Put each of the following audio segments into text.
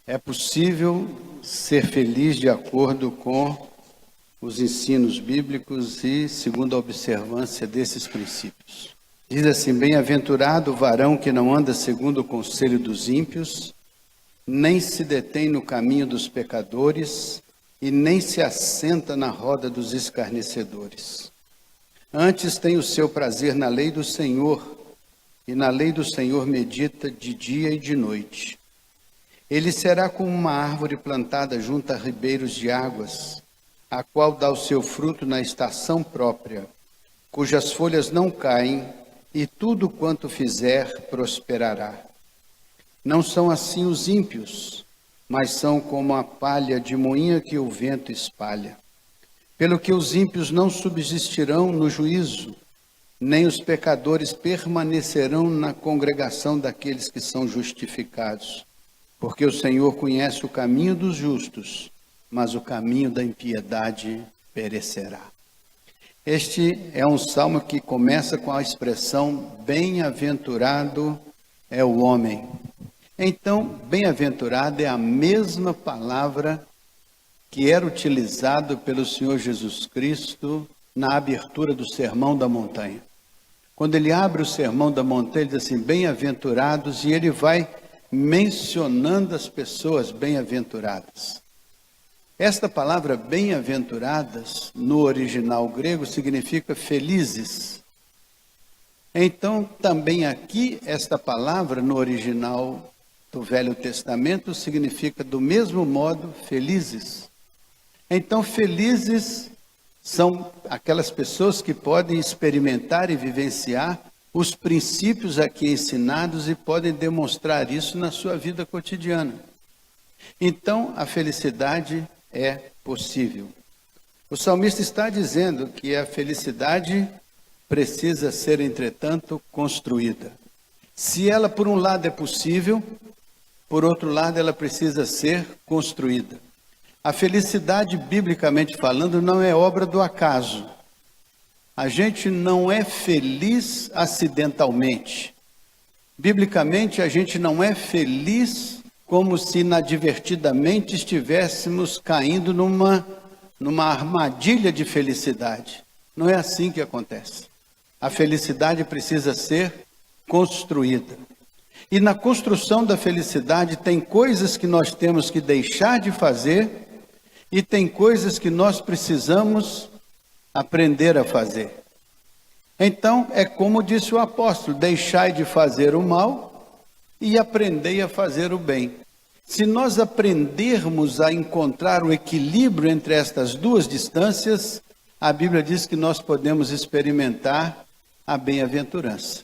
É possível ser feliz de acordo com os ensinos bíblicos e segundo a observância desses princípios. Diz assim: bem-aventurado o varão que não anda segundo o conselho dos ímpios, nem se detém no caminho dos pecadores, e nem se assenta na roda dos escarnecedores. Antes tem o seu prazer na lei do Senhor, e na lei do Senhor medita de dia e de noite. Ele será como uma árvore plantada junto a ribeiros de águas, a qual dá o seu fruto na estação própria, cujas folhas não caem, e tudo quanto fizer prosperará. Não são assim os ímpios, mas são como a palha de moinha que o vento espalha. Pelo que os ímpios não subsistirão no juízo, nem os pecadores permanecerão na congregação daqueles que são justificados. Porque o Senhor conhece o caminho dos justos, mas o caminho da impiedade perecerá. Este é um salmo que começa com a expressão bem-aventurado é o homem. Então, bem-aventurado é a mesma palavra que era utilizado pelo Senhor Jesus Cristo na abertura do Sermão da Montanha. Quando ele abre o Sermão da Montanha, ele diz assim, bem-aventurados, e ele vai mencionando as pessoas bem-aventuradas. Esta palavra bem-aventuradas, no original grego, significa felizes. Então, também aqui, esta palavra, no original do Velho Testamento, significa do mesmo modo felizes. Então, felizes são aquelas pessoas que podem experimentar e vivenciar os princípios aqui ensinados e podem demonstrar isso na sua vida cotidiana. Então, a felicidade é possível. O salmista está dizendo que a felicidade precisa ser, entretanto, construída. Se ela, por um lado, é possível, por outro lado, ela precisa ser construída. A felicidade, biblicamente falando, não é obra do acaso. A gente não é feliz acidentalmente. Biblicamente, a gente não é feliz como se inadvertidamente estivéssemos caindo numa armadilha de felicidade. Não é assim que acontece. A felicidade precisa ser construída. E na construção da felicidade tem coisas que nós temos que deixar de fazer e tem coisas que nós precisamos aprender a fazer. Então, é como disse o apóstolo, deixai de fazer o mal e aprendei a fazer o bem. Se nós aprendermos a encontrar o equilíbrio entre estas duas distâncias, a Bíblia diz que nós podemos experimentar a bem-aventurança.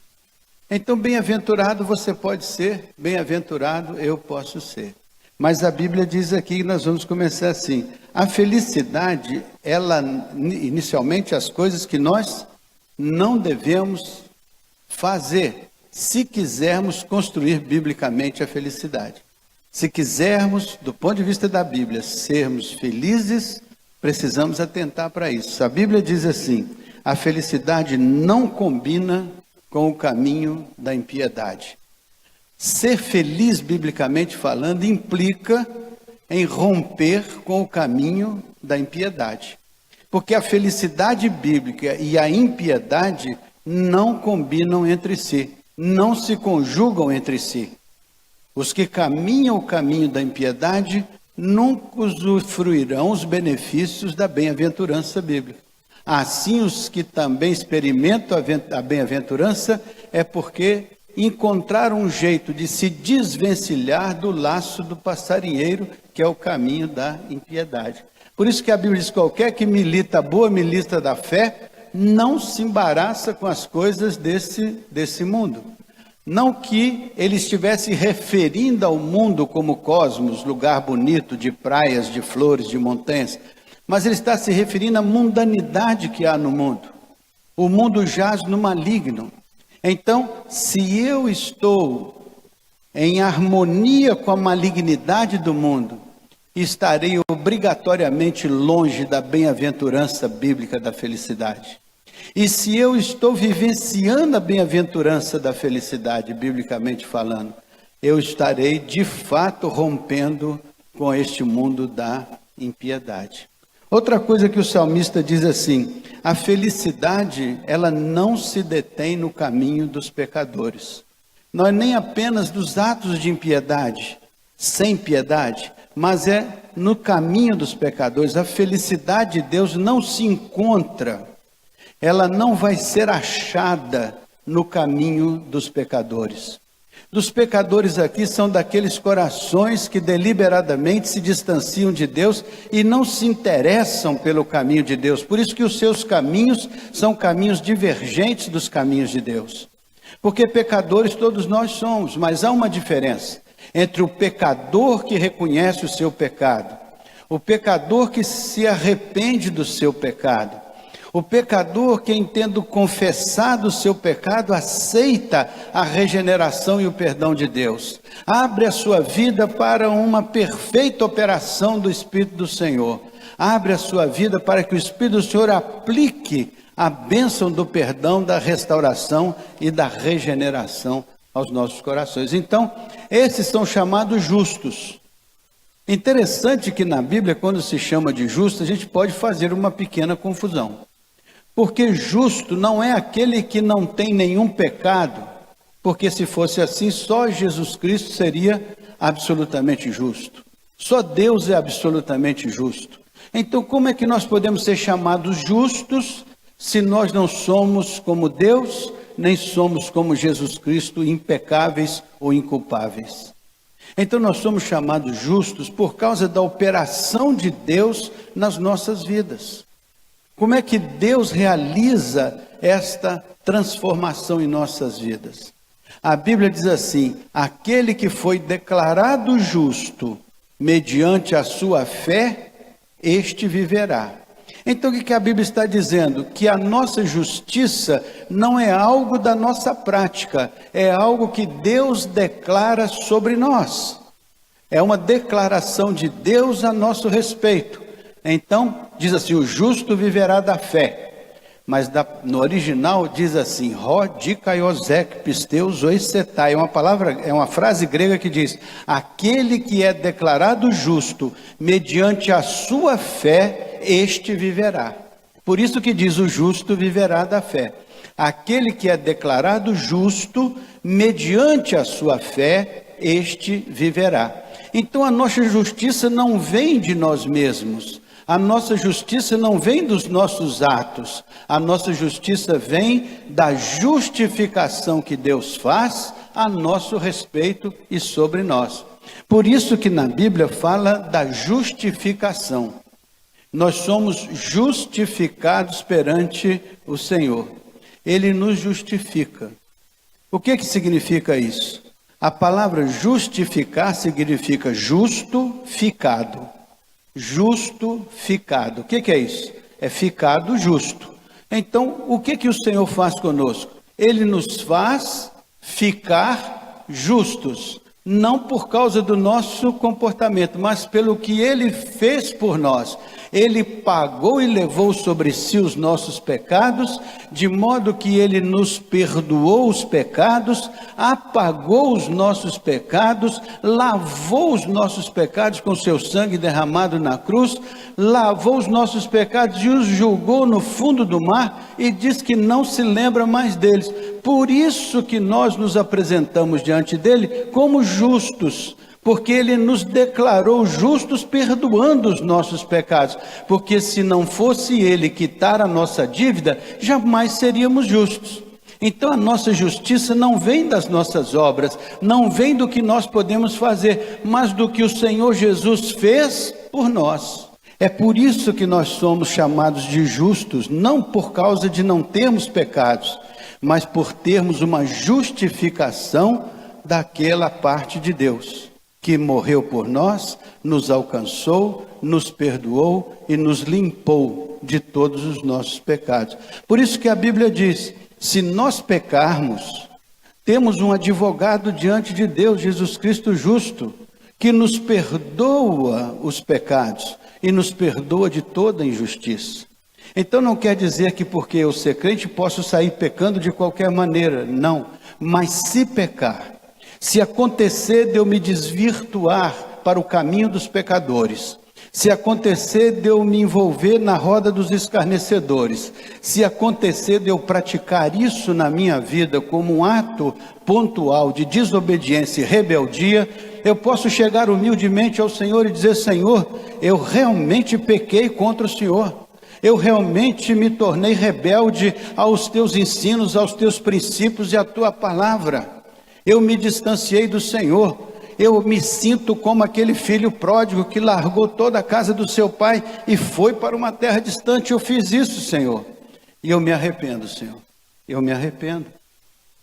Então, bem-aventurado você pode ser, bem-aventurado eu posso ser. Mas a Bíblia diz aqui que nós vamos começar assim. A felicidade, ela, inicialmente, as coisas que nós não devemos fazer, se quisermos construir biblicamente a felicidade. Se quisermos, do ponto de vista da Bíblia, sermos felizes, precisamos atentar para isso. A Bíblia diz assim, a felicidade não combina com o caminho da impiedade. Ser feliz, biblicamente falando, implica em romper com o caminho da impiedade. Porque a felicidade bíblica e a impiedade não combinam entre si, não se conjugam entre si. Os que caminham o caminho da impiedade nunca usufruirão os benefícios da bem-aventurança bíblica. Assim, os que também experimentam a bem-aventurança é porque encontraram um jeito de se desvencilhar do laço do passarinheiro, que é o caminho da impiedade. Por isso que a Bíblia diz, qualquer que milita a boa milita da fé, não se embaraça com as coisas desse mundo. Não que ele estivesse referindo ao mundo como cosmos, lugar bonito de praias, de flores, de montanhas, mas ele está se referindo à mundanidade que há no mundo. O mundo jaz no maligno. Então, se eu estou em harmonia com a malignidade do mundo, estarei obrigatoriamente longe da bem-aventurança bíblica da felicidade. E se eu estou vivenciando a bem-aventurança da felicidade, biblicamente falando, eu estarei de fato rompendo com este mundo da impiedade. Outra coisa que o salmista diz assim: a felicidade, ela não se detém no caminho dos pecadores. Não é nem apenas dos atos de impiedade, sem piedade, mas é no caminho dos pecadores. A felicidade de Deus não se encontra, ela não vai ser achada no caminho dos pecadores. Dos pecadores aqui são daqueles corações que deliberadamente se distanciam de Deus e não se interessam pelo caminho de Deus. Por isso que os seus caminhos são caminhos divergentes dos caminhos de Deus. Porque pecadores todos nós somos, mas há uma diferença entre o pecador que reconhece o seu pecado, o pecador que se arrepende do seu pecado, o pecador que, tendo confessado o seu pecado, aceita a regeneração e o perdão de Deus. Abre a sua vida para uma perfeita operação do Espírito do Senhor. Abre a sua vida para que o Espírito do Senhor aplique a bênção do perdão, da restauração e da regeneração aos nossos corações. Então, esses são chamados justos. Interessante que na Bíblia, quando se chama de justo, a gente pode fazer uma pequena confusão. Porque justo não é aquele que não tem nenhum pecado, porque se fosse assim, só Jesus Cristo seria absolutamente justo. Só Deus é absolutamente justo. Então, como é que nós podemos ser chamados justos se nós não somos como Deus, nem somos como Jesus Cristo, impecáveis ou inculpáveis? Então, nós somos chamados justos por causa da operação de Deus nas nossas vidas. Como é que Deus realiza esta transformação em nossas vidas? A Bíblia diz assim: aquele que foi declarado justo mediante a sua fé, este viverá. Então o que a Bíblia está dizendo? Que a nossa justiça não é algo da nossa prática, é algo que Deus declara sobre nós. É uma declaração de Deus a nosso respeito. Então, diz assim: o justo viverá da fé. Mas no original diz assim: Ró dikaiosek pisteus oisetai. É uma frase grega que diz: aquele que é declarado justo mediante a sua fé, este viverá. Por isso que diz: o justo viverá da fé. Aquele que é declarado justo mediante a sua fé, este viverá. Então a nossa justiça não vem de nós mesmos. A nossa justiça não vem dos nossos atos, a nossa justiça vem da justificação que Deus faz a nosso respeito e sobre nós. Por isso que na Bíblia fala da justificação. Nós somos justificados perante o Senhor. Ele nos justifica. O que significa isso? A palavra justificar significa justificado. Justificado. O que é isso? É ficado justo. Então, o que o Senhor faz conosco? Ele nos faz ficar justos. Não por causa do nosso comportamento, mas pelo que Ele fez por nós. Ele pagou e levou sobre si os nossos pecados, de modo que Ele nos perdoou os pecados, apagou os nossos pecados, lavou os nossos pecados com seu sangue derramado na cruz, lavou os nossos pecados e os julgou no fundo do mar e diz que não se lembra mais deles. Por isso que nós nos apresentamos diante dele como justos, porque ele nos declarou justos perdoando os nossos pecados, porque se não fosse ele quitar a nossa dívida, jamais seríamos justos. Então a nossa justiça não vem das nossas obras, não vem do que nós podemos fazer, mas do que o Senhor Jesus fez por nós. É por isso que nós somos chamados de justos, não por causa de não termos pecados, mas por termos uma justificação daquela parte de Deus, que morreu por nós, nos alcançou, nos perdoou e nos limpou de todos os nossos pecados. Por isso que a Bíblia diz: se nós pecarmos, temos um advogado diante de Deus, Jesus Cristo justo, que nos perdoa os pecados e nos perdoa de toda injustiça. Então não quer dizer que porque eu ser crente posso sair pecando de qualquer maneira, não. Mas se pecar, Se acontecer de eu me desvirtuar para o caminho dos pecadores, se acontecer de eu me envolver na roda dos escarnecedores, se acontecer de eu praticar isso na minha vida como um ato pontual de desobediência e rebeldia, eu posso chegar humildemente ao Senhor e dizer: Senhor, eu realmente pequei contra o Senhor. Eu realmente me tornei rebelde aos teus ensinos, aos teus princípios e à tua palavra. Eu me distanciei do Senhor. Eu me sinto como aquele filho pródigo que largou toda a casa do seu pai e foi para uma terra distante. Eu fiz isso, Senhor. E eu me arrependo, Senhor. Eu me arrependo.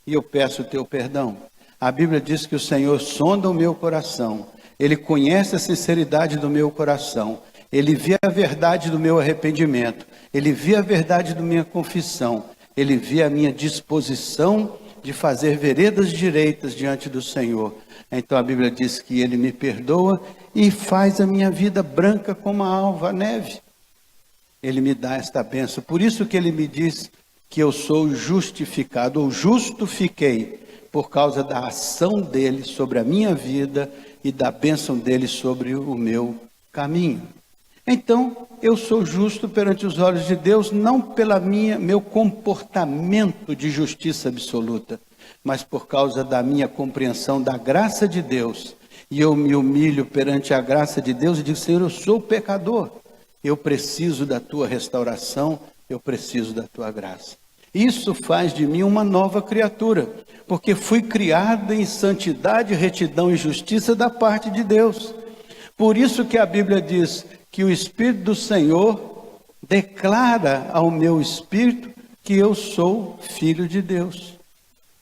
E eu peço o teu perdão. A Bíblia diz que o Senhor sonda o meu coração. Ele conhece a sinceridade do meu coração. Ele vê a verdade do meu arrependimento. Ele vê a verdade da minha confissão. Ele vê a minha disposição de fazer veredas direitas diante do Senhor. Então a Bíblia diz que Ele me perdoa e faz a minha vida branca como a alva, a neve. Ele me dá esta bênção. Por isso que Ele me diz que eu sou justificado, ou justo fiquei, por causa da ação dEle sobre a minha vida e da bênção dEle sobre o meu caminho. Então, eu sou justo perante os olhos de Deus, não pela meu comportamento de justiça absoluta, mas por causa da minha compreensão da graça de Deus. E eu me humilho perante a graça de Deus e digo: Senhor, eu sou pecador. Eu preciso da tua restauração, eu preciso da tua graça. Isso faz de mim uma nova criatura, porque fui criado em santidade, retidão e justiça da parte de Deus. Por isso que a Bíblia diz que o Espírito do Senhor declara ao meu espírito que eu sou filho de Deus.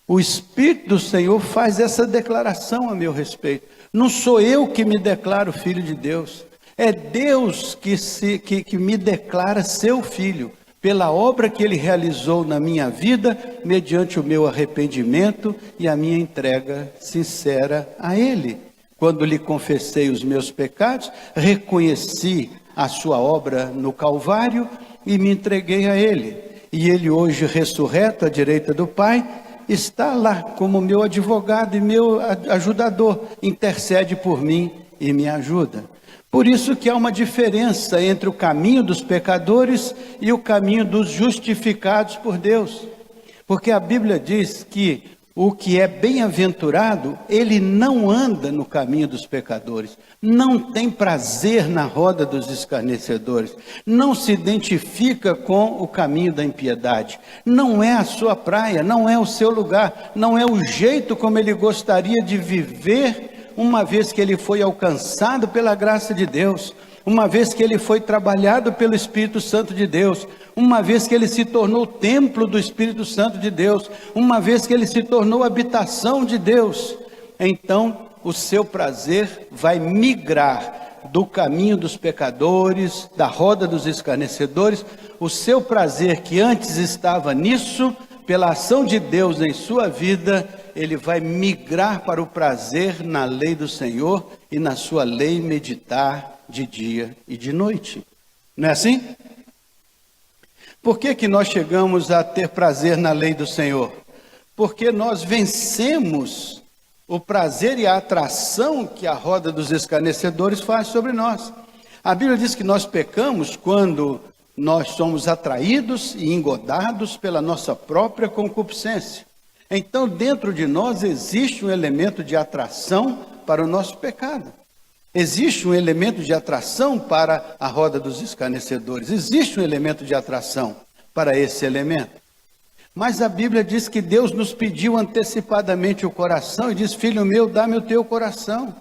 O Espírito do Senhor faz essa declaração a meu respeito. Não sou eu que me declaro filho de Deus. É Deus que me declara seu filho, pela obra que Ele realizou na minha vida, mediante o meu arrependimento e a minha entrega sincera a Ele. Quando lhe confessei os meus pecados, reconheci a sua obra no Calvário e me entreguei a Ele. E Ele hoje, ressurreto à direita do Pai, está lá como meu advogado e meu ajudador, intercede por mim e me ajuda. Por isso que há uma diferença entre o caminho dos pecadores e o caminho dos justificados por Deus. Porque a Bíblia diz que o que é bem-aventurado, ele não anda no caminho dos pecadores, não tem prazer na roda dos escarnecedores, não se identifica com o caminho da impiedade, não é a sua praia, não é o seu lugar, não é o jeito como ele gostaria de viver, uma vez que ele foi alcançado pela graça de Deus, uma vez que ele foi trabalhado pelo Espírito Santo de Deus, uma vez que ele se tornou templo do Espírito Santo de Deus, uma vez que ele se tornou habitação de Deus, então o seu prazer vai migrar do caminho dos pecadores, da roda dos escarnecedores. O seu prazer que antes estava nisso, pela ação de Deus em sua vida, ele vai migrar para o prazer na lei do Senhor e na sua lei meditar de dia e de noite. Não é assim? Por que nós chegamos a ter prazer na lei do Senhor? Porque nós vencemos o prazer e a atração que a roda dos escarnecedores faz sobre nós. A Bíblia diz que nós pecamos quando nós somos atraídos e engodados pela nossa própria concupiscência. Então, dentro de nós existe um elemento de atração para o nosso pecado. Existe um elemento de atração para a roda dos escarnecedores. Existe um elemento de atração para esse elemento. Mas a Bíblia diz que Deus nos pediu antecipadamente o coração e diz: filho meu, dá-me o teu coração.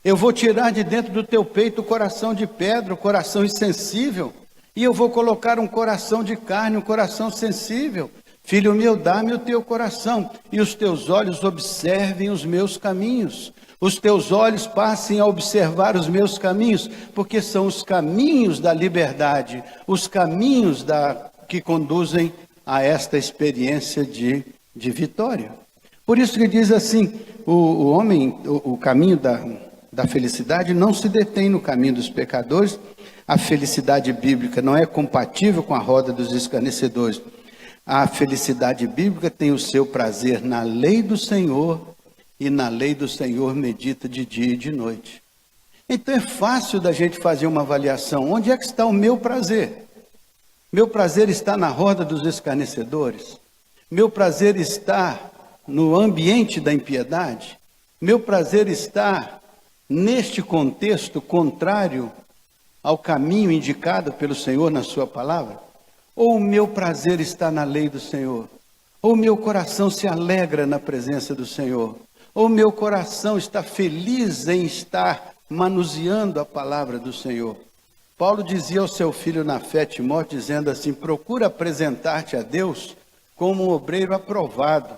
Eu vou tirar de dentro do teu peito o coração de pedra, o coração insensível, e eu vou colocar um coração de carne, um coração sensível. Filho meu, dá-me o teu coração, e os teus olhos observem os meus caminhos. Os teus olhos passem a observar os meus caminhos, porque são os caminhos da liberdade, os caminhos que conduzem a esta experiência de vitória. Por isso que diz assim, o homem, o caminho da felicidade não se detém no caminho dos pecadores. A felicidade bíblica não é compatível com a roda dos escarnecedores. A felicidade bíblica tem o seu prazer na lei do Senhor e na lei do Senhor medita de dia e de noite. Então é fácil da gente fazer uma avaliação. Onde é que está o meu prazer? Meu prazer está na roda dos escarnecedores? Meu prazer está no ambiente da impiedade? Meu prazer está neste contexto contrário ao caminho indicado pelo Senhor na sua palavra? Ou o meu prazer está na lei do Senhor? Ou o meu coração se alegra na presença do Senhor? Ou o meu coração está feliz em estar manuseando a palavra do Senhor? Paulo dizia ao seu filho na fé, Timóteo, dizendo assim: procura apresentar-te a Deus como um obreiro aprovado.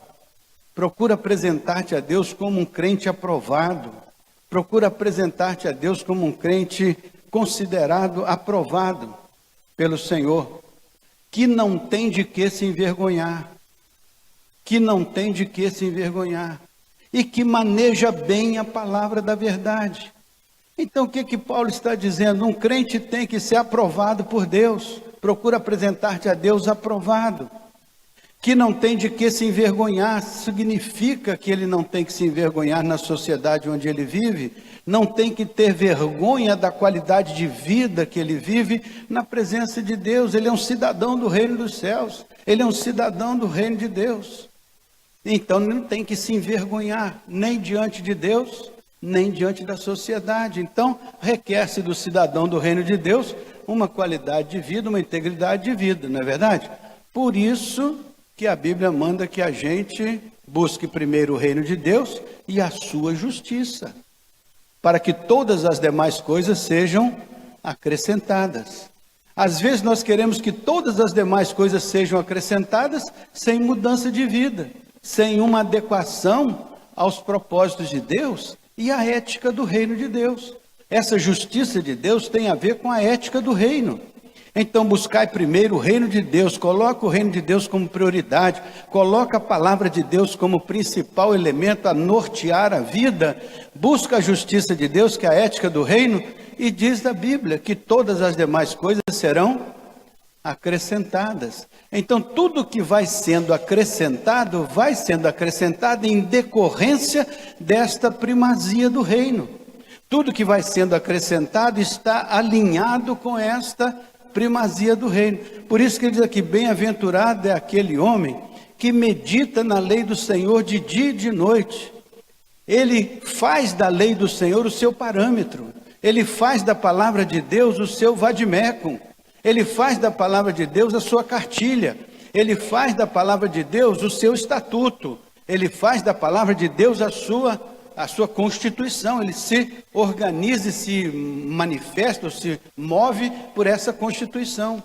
Procura apresentar-te a Deus como um crente aprovado. Procura apresentar-te a Deus como um crente considerado aprovado pelo Senhor, que não tem de que se envergonhar, que não tem de que se envergonhar, e que maneja bem a palavra da verdade. Então o que Paulo está dizendo? Um crente tem que ser aprovado por Deus. Procura apresentar-te a Deus aprovado, que não tem de que se envergonhar. Significa que ele não tem que se envergonhar na sociedade onde ele vive, não tem que ter vergonha da qualidade de vida que ele vive na presença de Deus. Ele é um cidadão do reino dos céus, ele é um cidadão do reino de Deus. Então não tem que se envergonhar, nem diante de Deus, nem diante da sociedade. Então requer-se do cidadão do reino de Deus uma qualidade de vida, uma integridade de vida, não é verdade? Por isso que a Bíblia manda que a gente busque primeiro o reino de Deus e a sua justiça, para que todas as demais coisas sejam acrescentadas. Às vezes nós queremos que todas as demais coisas sejam acrescentadas sem mudança de vida, sem uma adequação aos propósitos de Deus e à ética do reino de Deus. Essa justiça de Deus tem a ver com a ética do reino. Então buscai primeiro o reino de Deus, coloca o reino de Deus como prioridade, coloca a palavra de Deus como principal elemento a nortear a vida, busca a justiça de Deus, que é a ética do reino, e diz a Bíblia que todas as demais coisas serão acrescentadas. Então tudo que vai sendo acrescentado em decorrência desta primazia do reino. Tudo que vai sendo acrescentado está alinhado com esta primazia do reino. Por isso que ele diz aqui: bem-aventurado é aquele homem que medita na lei do Senhor de dia e de noite. Ele faz da lei do Senhor o seu parâmetro, ele faz da palavra de Deus o seu vademecum, ele faz da palavra de Deus a sua cartilha, ele faz da palavra de Deus o seu estatuto, ele faz da palavra de Deus a sua constituição. Ele se organiza, se manifesta, se move por essa constituição.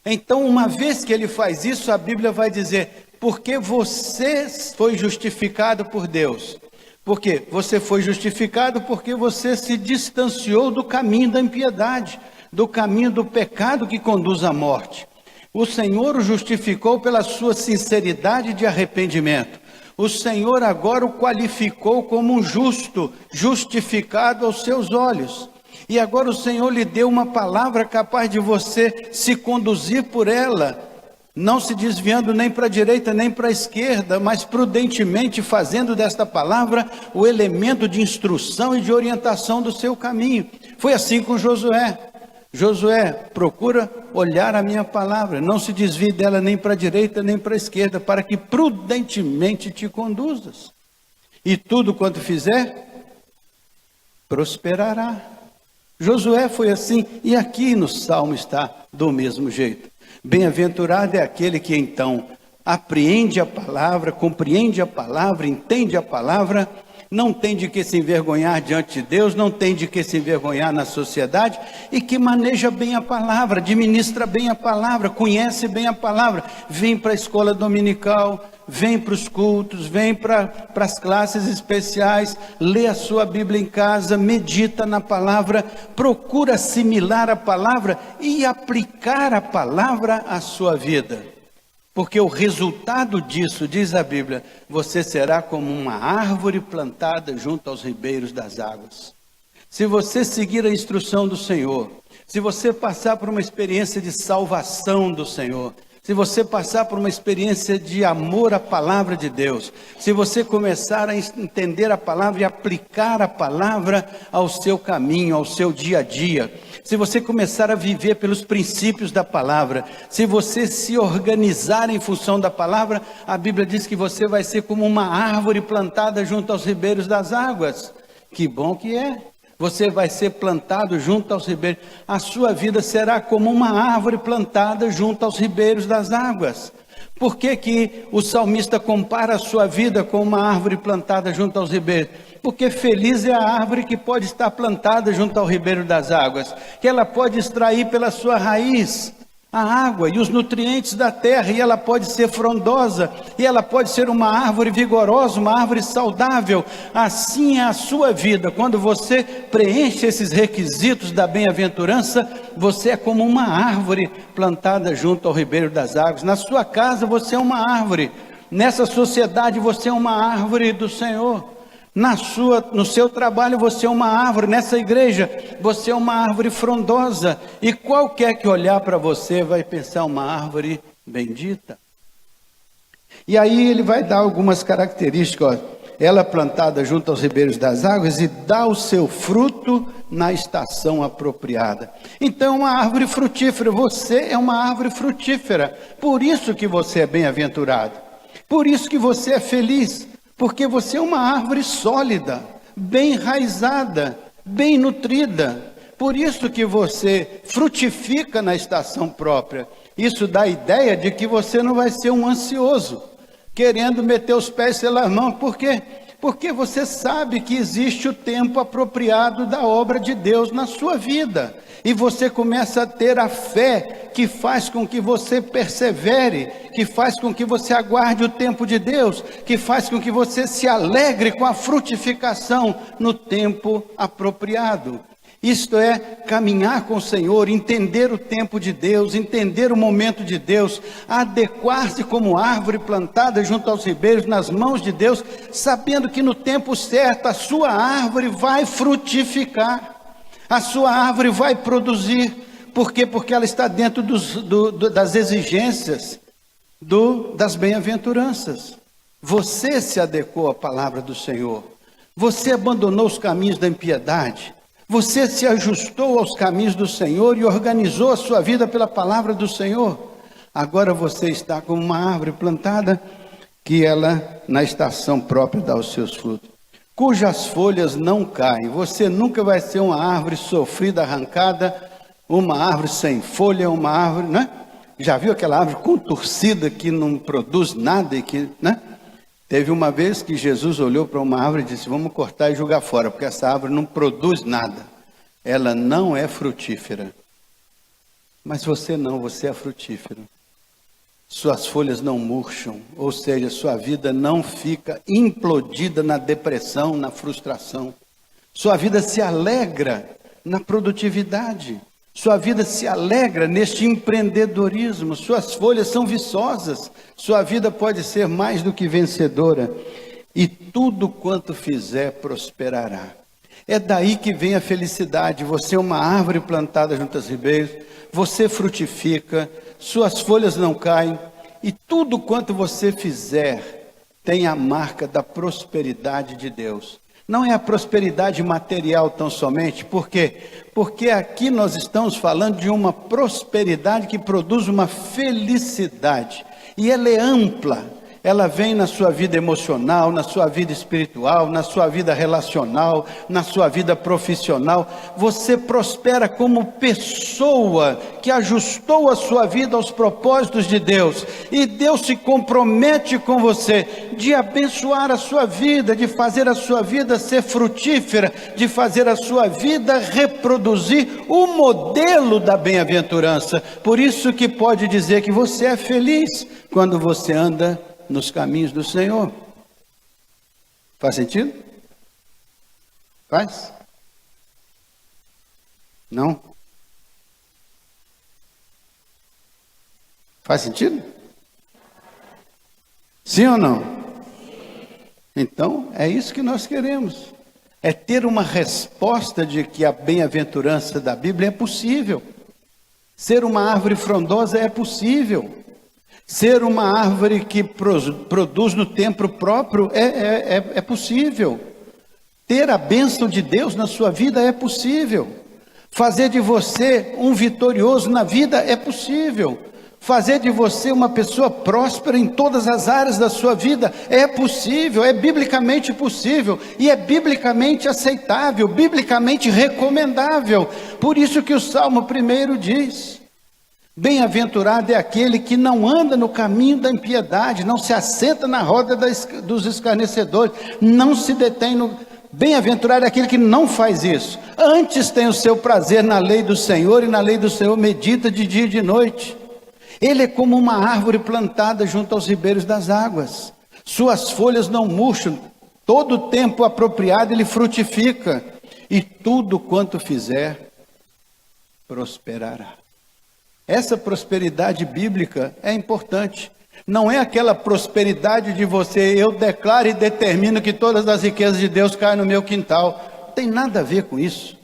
Então, uma vez que ele faz isso, a Bíblia vai dizer: porque você foi justificado por Deus. Por quê? Você foi justificado porque você se distanciou do caminho da impiedade, do caminho do pecado que conduz à morte. O Senhor o justificou pela sua sinceridade de arrependimento. O Senhor agora o qualificou como um justo, justificado aos seus olhos. E agora o Senhor lhe deu uma palavra capaz de você se conduzir por ela, não se desviando nem para a direita nem para a esquerda, mas prudentemente fazendo desta palavra o elemento de instrução e de orientação do seu caminho. Foi assim com Josué. Josué, procura olhar a minha palavra, não se desvie dela nem para a direita nem para a esquerda, para que prudentemente te conduzas. E tudo quanto fizer, prosperará. Josué foi assim, e aqui no Salmo está do mesmo jeito. Bem-aventurado é aquele que então apreende a palavra, compreende a palavra, entende a palavra, não tem de que se envergonhar diante de Deus, não tem de que se envergonhar na sociedade, e que maneja bem a palavra, administra bem a palavra, conhece bem a palavra, vem para a escola dominical, vem para os cultos, vem para as classes especiais, lê a sua Bíblia em casa, medita na palavra, procura assimilar a palavra e aplicar a palavra à sua vida. Porque o resultado disso, diz a Bíblia, você será como uma árvore plantada junto aos ribeiros das águas. Se você seguir a instrução do Senhor, se você passar por uma experiência de salvação do Senhor, se você passar por uma experiência de amor à palavra de Deus, se você começar a entender a palavra e aplicar a palavra ao seu caminho, ao seu dia a dia, se você começar a viver pelos princípios da palavra, se você se organizar em função da palavra, a Bíblia diz que você vai ser como uma árvore plantada junto aos ribeiros das águas. Que bom que é! Você vai ser plantado junto aos ribeiros. A sua vida será como uma árvore plantada junto aos ribeiros das águas. Por que que o salmista compara a sua vida com uma árvore plantada junto aos ribeiros? Porque feliz é a árvore que pode estar plantada junto ao ribeiro das águas, que ela pode extrair pela sua raiz a água e os nutrientes da terra, e ela pode ser frondosa, e ela pode ser uma árvore vigorosa, uma árvore saudável. Assim é a sua vida. Quando você preenche esses requisitos da bem-aventurança, você é como uma árvore plantada junto ao ribeiro das águas. Na sua casa você é uma árvore, nessa sociedade você é uma árvore do Senhor. No seu trabalho você é uma árvore, nessa igreja você é uma árvore frondosa, e qualquer que olhar para você vai pensar uma árvore bendita. E aí ele vai dar algumas características, ela plantada junto aos ribeiros das águas e dá o seu fruto na estação apropriada. Então uma árvore frutífera, você é uma árvore frutífera, por isso que você é bem-aventurado, por isso que você é feliz. Porque você é uma árvore sólida, bem enraizada, bem nutrida. Por isso que você frutifica na estação própria. Isso dá a ideia de que você não vai ser um ansioso, querendo meter os pés pelas mãos. Por quê? Porque você sabe que existe o tempo apropriado da obra de Deus na sua vida. E você começa a ter a fé que faz com que você persevere, que faz com que você aguarde o tempo de Deus, que faz com que você se alegre com a frutificação no tempo apropriado. Isto é, caminhar com o Senhor, entender o tempo de Deus, entender o momento de Deus, adequar-se como árvore plantada junto aos ribeiros, nas mãos de Deus, sabendo que no tempo certo a sua árvore vai frutificar. A sua árvore vai produzir. Por quê? Porque ela está dentro das exigências das bem-aventuranças. Você se adequou à palavra do Senhor. Você abandonou os caminhos da impiedade. Você se ajustou aos caminhos do Senhor e organizou a sua vida pela palavra do Senhor. Agora você está como uma árvore plantada, que ela na estação própria dá os seus frutos, cujas folhas não caem. Você nunca vai ser uma árvore sofrida, arrancada, uma árvore sem folha, uma árvore, né? Já viu aquela árvore contorcida que não produz nada e que, né? Teve uma vez que Jesus olhou para uma árvore e disse: vamos cortar e jogar fora, porque essa árvore não produz nada. Ela não é frutífera. Mas você não, você é frutífero. Suas folhas não murcham, ou seja, sua vida não fica implodida na depressão, na frustração. Sua vida se alegra na produtividade. Sua vida se alegra neste empreendedorismo. Suas folhas são viçosas. Sua vida pode ser mais do que vencedora. E tudo quanto fizer prosperará. É daí que vem a felicidade. Você é uma árvore plantada junto aos ribeiros. Você frutifica. Suas folhas não caem, e tudo quanto você fizer tem a marca da prosperidade de Deus. Não é a prosperidade material tão somente, por quê? Porque aqui nós estamos falando de uma prosperidade que produz uma felicidade, e ela é ampla. Ela vem na sua vida emocional, na sua vida espiritual, na sua vida relacional, na sua vida profissional. Você prospera como pessoa que ajustou a sua vida aos propósitos de Deus. E Deus se compromete com você de abençoar a sua vida, de fazer a sua vida ser frutífera, de fazer a sua vida reproduzir o modelo da bem-aventurança. Por isso que pode dizer que você é feliz quando você anda nos caminhos do Senhor. Faz sentido? Faz? Não? Faz sentido? Sim ou não? Então, é isso que nós queremos. É ter uma resposta de que a bem-aventurança da Bíblia é possível. Ser uma árvore frondosa é possível. Ser uma árvore que produz no tempo próprio é possível. Ter a bênção de Deus na sua vida é possível. Fazer de você um vitorioso na vida é possível. Fazer de você uma pessoa próspera em todas as áreas da sua vida é possível, é biblicamente possível e é biblicamente aceitável, biblicamente recomendável. Por isso que o Salmo 1 diz: bem-aventurado é aquele que não anda no caminho da impiedade, não se assenta na roda dos escarnecedores, não se detém no... Bem-aventurado é aquele que não faz isso. Antes tem o seu prazer na lei do Senhor, e na lei do Senhor medita de dia e de noite. Ele é como uma árvore plantada junto aos ribeiros das águas. Suas folhas não murcham, todo o tempo apropriado ele frutifica, e tudo quanto fizer, prosperará. Essa prosperidade bíblica é importante. Não é aquela prosperidade de você, eu declaro e determino que todas as riquezas de Deus caem no meu quintal. Não tem nada a ver com isso.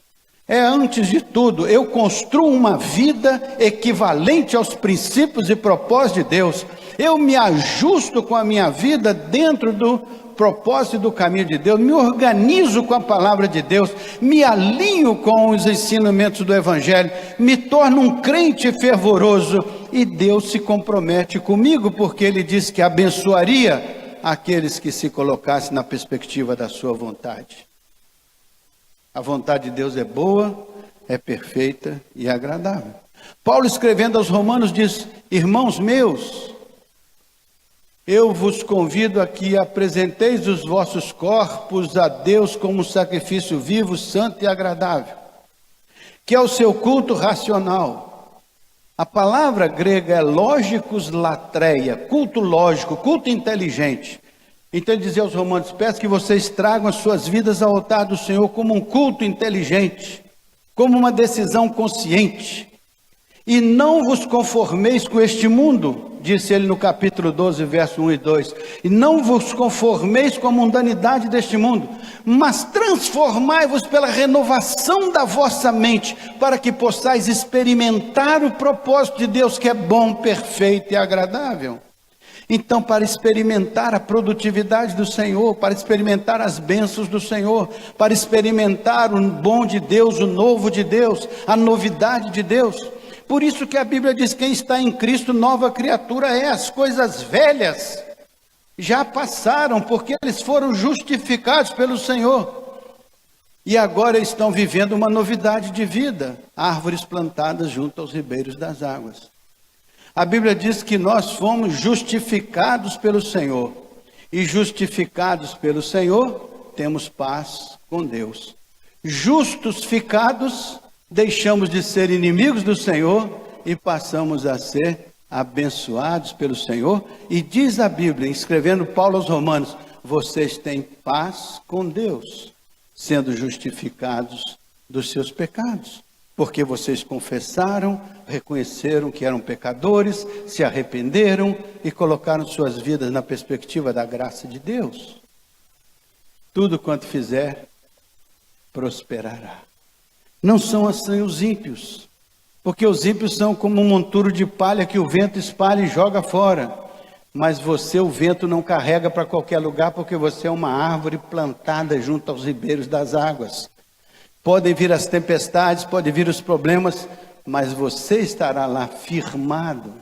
É, antes de tudo, eu construo uma vida equivalente aos princípios e propósitos de Deus. Eu me ajusto com a minha vida dentro do propósito e do caminho de Deus, me organizo com a palavra de Deus, me alinho com os ensinamentos do Evangelho, me torno um crente fervoroso, e Deus se compromete comigo, porque Ele disse que abençoaria aqueles que se colocassem na perspectiva da sua vontade. A vontade de Deus é boa, é perfeita e agradável. Paulo, escrevendo aos Romanos, diz: irmãos meus, eu vos convido a que apresenteis os vossos corpos a Deus como sacrifício vivo, santo e agradável, que é o seu culto racional. A palavra grega é lógicos latreia, culto lógico, culto inteligente. Então ele dizia aos Romanos: peço que vocês tragam as suas vidas ao altar do Senhor como um culto inteligente, como uma decisão consciente. E não vos conformeis com este mundo, disse ele no capítulo 12, verso 1 e 2. E não vos conformeis com a mundanidade deste mundo, mas transformai-vos pela renovação da vossa mente, para que possais experimentar o propósito de Deus, que é bom, perfeito e agradável. Então, para experimentar a produtividade do Senhor, para experimentar as bênçãos do Senhor, para experimentar o bom de Deus, o novo de Deus, a novidade de Deus, por isso que a Bíblia diz: quem está em Cristo, nova criatura é. As coisas velhas já passaram, porque eles foram justificados pelo Senhor, e agora estão vivendo uma novidade de vida, árvores plantadas junto aos ribeiros das águas. A Bíblia diz que nós fomos justificados pelo Senhor, e justificados pelo Senhor, temos paz com Deus. Justos ficados, deixamos de ser inimigos do Senhor e passamos a ser abençoados pelo Senhor. E diz a Bíblia, escrevendo Paulo aos Romanos: vocês têm paz com Deus, sendo justificados dos seus pecados, porque vocês confessaram, reconheceram que eram pecadores, se arrependeram e colocaram suas vidas na perspectiva da graça de Deus. Tudo quanto fizer, prosperará. Não são assim os ímpios, porque os ímpios são como um monturo de palha que o vento espalha e joga fora. Mas você, o vento não carrega para qualquer lugar, porque você é uma árvore plantada junto aos ribeiros das águas. Podem vir as tempestades, podem vir os problemas, mas você estará lá firmado,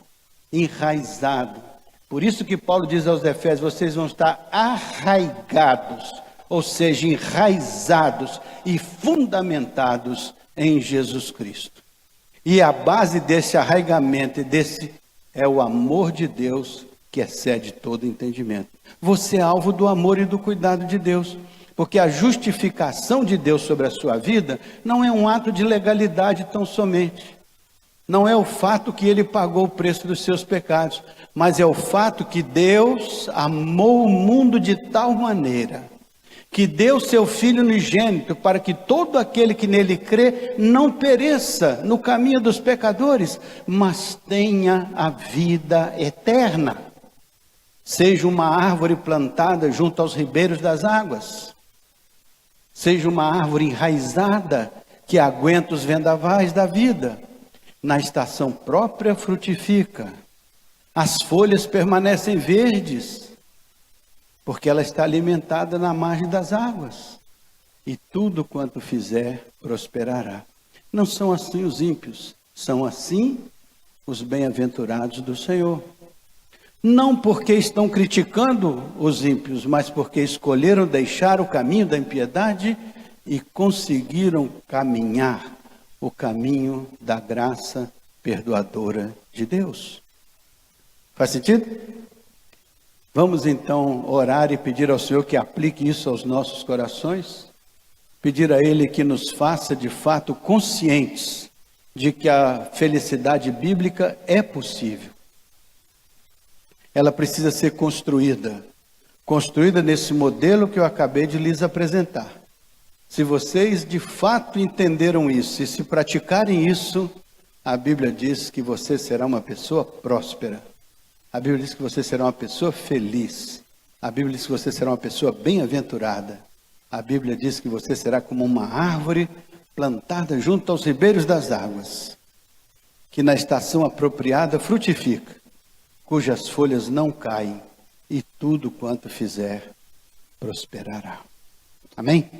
enraizado. Por isso que Paulo diz aos Efésios: vocês vão estar arraigados, ou seja, enraizados e fundamentados em Jesus Cristo. E a base desse arraigamento, é o amor de Deus, que excede todo entendimento. Você é alvo do amor e do cuidado de Deus, porque a justificação de Deus sobre a sua vida não é um ato de legalidade tão somente. Não é o fato que Ele pagou o preço dos seus pecados, mas é o fato que Deus amou o mundo de tal maneira que deu seu Filho unigênito, para que todo aquele que nele crê não pereça no caminho dos pecadores, mas tenha a vida eterna. Seja uma árvore plantada junto aos ribeiros das águas, seja uma árvore enraizada que aguenta os vendavais da vida. Na estação própria frutifica, As folhas permanecem verdes, porque ela está alimentada na margem das águas. E tudo quanto fizer, prosperará. Não são assim os ímpios, são assim os bem-aventurados do Senhor. Não porque estão criticando os ímpios, mas porque escolheram deixar o caminho da impiedade e conseguiram caminhar o caminho da graça perdoadora de Deus. Faz sentido? Vamos então orar e pedir ao Senhor que aplique isso aos nossos corações. Pedir a Ele que nos faça de fato conscientes de que a felicidade bíblica é possível. Ela precisa ser construída nesse modelo que eu acabei de lhes apresentar. Se vocês de fato entenderam isso e se praticarem isso, a Bíblia diz que você será uma pessoa próspera. A Bíblia diz que você será uma pessoa feliz. A Bíblia diz que você será uma pessoa bem-aventurada. A Bíblia diz que você será como uma árvore plantada junto aos ribeiros das águas, que na estação apropriada frutifica, cujas folhas não caem, e tudo quanto fizer prosperará. Amém?